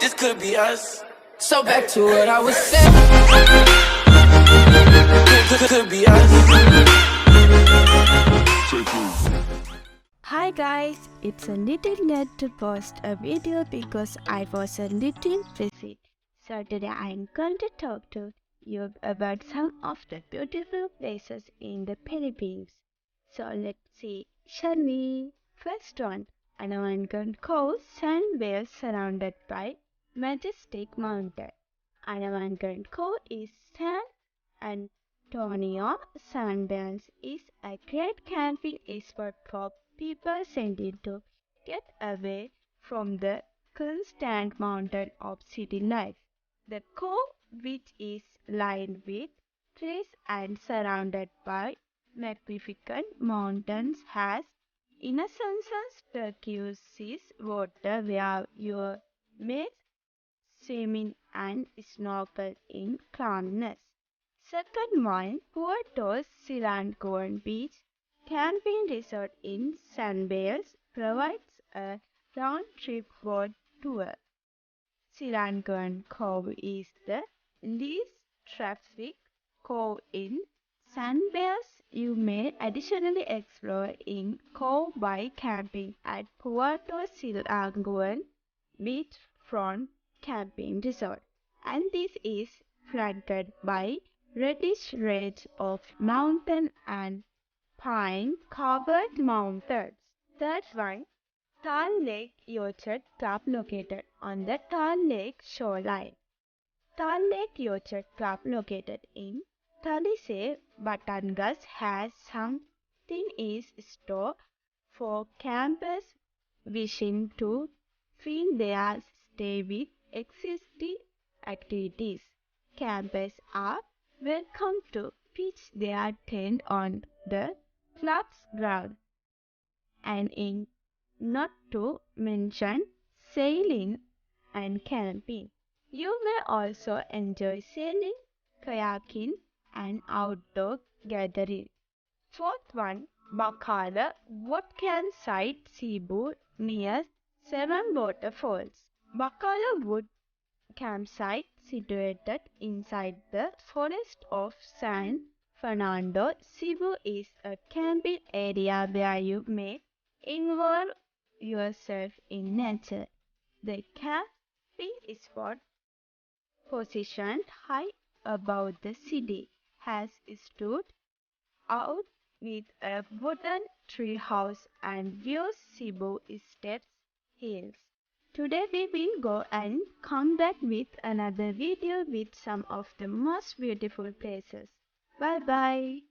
this could be us. So back to what I was saying. Could be us. Hi guys, it's a little late to post a video because I was a little busy. So today I'm going to talk to you about some of the beautiful places in the Philippines. So let's see, shall we? First one, Anawangin Cove, Zambales surrounded by majestic mountain. Anawangin Cove is San Antonio. Zambales is a great camping spot for people sending to get away from the constant mountain of city life. The cove, which is lined with trees and surrounded by magnificent mountains, has innocent turquoise water where you may swim in and snorkel in calmness. Second one, Puerto Silanguin Beach Camping Resort in Zambales provides a round-trip boat tour. Silanguin Cove is the least traffic cove in Zambales. You may additionally explore in Cove by camping at Puerto Silanguin Beachfront Camping Resort, and this is flanked by reddish ridge of mountain and pine-covered mountains. Third one, Taal Lake Yacht Club located on the Taal Lake shoreline. Taal Lake Yacht Club located in Talisay, Batangas has something in store for campers wishing to fill their stay with existing activities. Campers are welcome to pitch their tent on the club's ground, and in not to mention sailing and camping. You may also enjoy sailing, kayaking, and outdoor gathering. Fourth one, Bacalla Wood Campsite, Cebu, near 7 waterfalls. Bacalla Wood Campsite, situated inside the forest of San Fernando, Cebu, is a camping area where you may involve yourself in nature. The camping spot, positioned high above the city, has stood out with a wooden tree house and views Cebu Estate's hills. Today we will go and come back with another video with some of the most beautiful places. Bye bye.